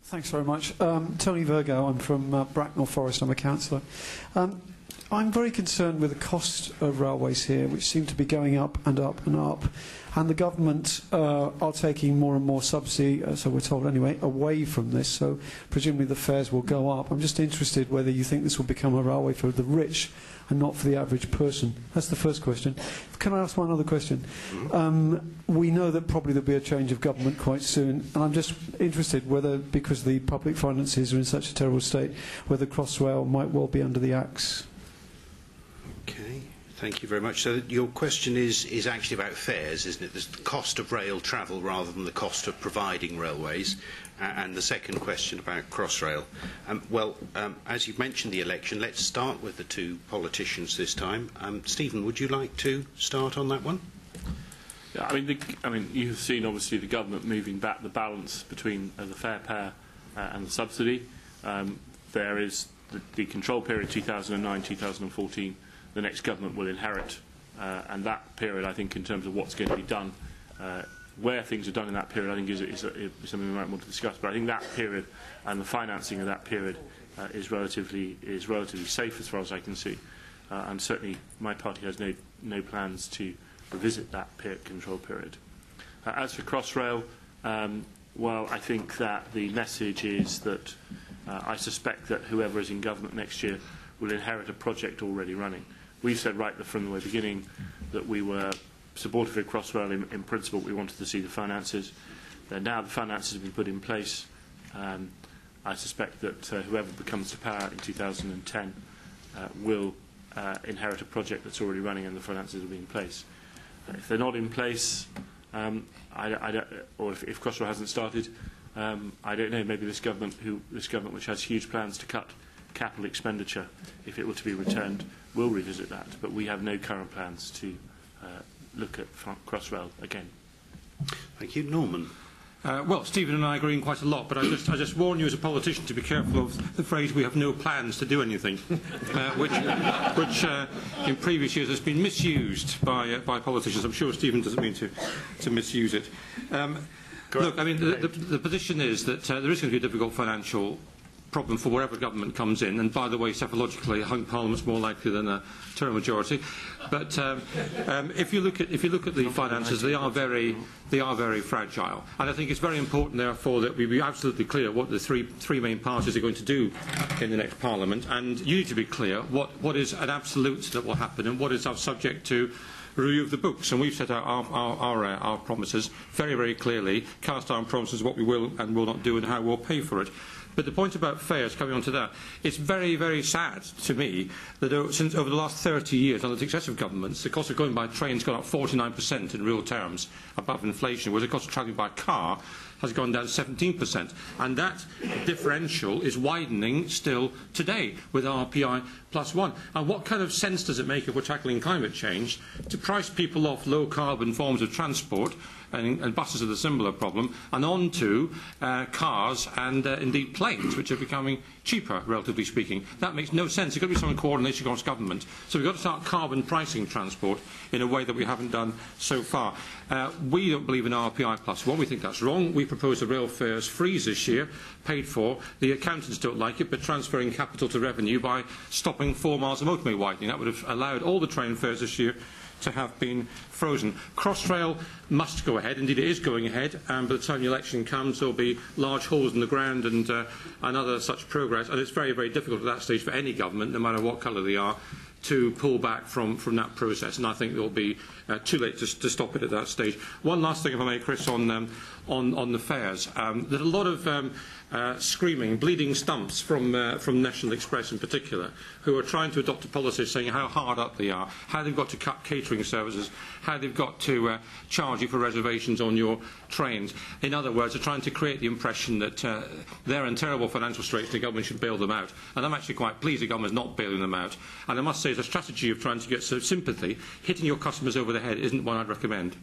Thanks very much. Tony Virgo, I'm from Bracknell Forest, I'm a councillor. I'm very concerned with the cost of railways here, which seem to be going up and up and up. And the government are taking more and more subsidy, so we're told anyway, away from this. So presumably the fares will go up. I'm just interested whether you think this will become a railway for the rich and not for the average person. That's the first question. Can I ask one other question? We know that probably there'll be a change of government quite soon, and I'm just interested whether, because the public finances are in such a terrible state, whether Crossrail might well be under the axe. Okay, thank you very much. So your question is actually about fares, isn't it? The cost of rail travel rather than the cost of providing railways. And the second question about Crossrail. As you've mentioned the election, let's start with the two politicians this time. Stephen, would you like to start on that one? Yeah, I mean, you've seen obviously the government moving back the balance between the fare pair and the subsidy. There is the control period 2009-2014. The next government will inherit, and that period, I think, in terms of what's going to be done, where things are done in that period, I think is something we might want to discuss. But I think that period and the financing of that period is relatively safe as far as I can see, and certainly my party has no plans to revisit that control period. As for Crossrail, well, I think that the message is that I suspect that whoever is in government next year will inherit a project already running. We've said right from the very beginning that we were supportive of Crossrail in principle. We wanted to see the finances. Now the finances have been put in place. I suspect that whoever becomes to power in 2010 will inherit a project that's already running and the finances will be in place. If they're not in place, or if Crossrail hasn't started, I don't know. Maybe this government, which has huge plans to cut capital expenditure, if it were to be returned, will revisit that. But we have no current plans to look at Crossrail again. Thank you. Norman. Well, Stephen and I agree on quite a lot, but I just warn you as a politician to be careful of the phrase "we have no plans to do anything," which in previous years has been misused by politicians. I'm sure Stephen doesn't mean to misuse it. Look, I mean, the position is that there is going to be a difficult financial problem for wherever government comes in, and by the way, psychologically, a hung parliament's more likely than a term majority. But if you look at the finances, they are very fragile, and I think it's very important, therefore, that we be absolutely clear what the three main parties are going to do in the next parliament, and you need to be clear what is an absolute that will happen and what is subject to review of the books. And we've set out our promises very, very clearly, cast iron promises what we will and will not do and how we'll pay for it. But the point about fares, coming on to that, it's very, very sad to me that since over the last 30 years, under successive governments, the cost of going by train has gone up 49% in real terms above inflation, whereas the cost of travelling by car has gone down 17%. And that differential is widening still today with RPI +1. And what kind of sense does it make, if we're tackling climate change, to price people off low-carbon forms of transport, and buses are the similar problem, and on to cars and indeed planes, which are becoming cheaper, relatively speaking? That makes no sense. There's got to be some coordination across government. So we've got to start carbon pricing transport in a way that we haven't done so far. We don't believe in RPI +1. We think that's wrong. We propose a rail fares freeze this year, paid for. The accountants don't like it, but transferring capital to revenue by stopping 4 miles of motorway widening. That would have allowed all the train fares this year to have been frozen. Crossrail must go ahead. Indeed, it is going ahead. And by the time the election comes, there will be large holes in the ground and other such progress. And it's very, very difficult at that stage for any government, no matter what colour they are, to pull back from that process. And I think it will be too late to stop it at that stage. One last thing, if I may, Chris, on the fares. There's a lot of screaming, bleeding stumps from National Express in particular, who are trying to adopt a policy saying how hard up they are, how they've got to cut catering services, how they've got to charge you for reservations on your trains. In other words, they're trying to create the impression that they're in terrible financial straits and the government should bail them out. And I'm actually quite pleased the government is not bailing them out. And I must say, the strategy of trying to get sympathy, hitting your customers over the head, isn't one I'd recommend.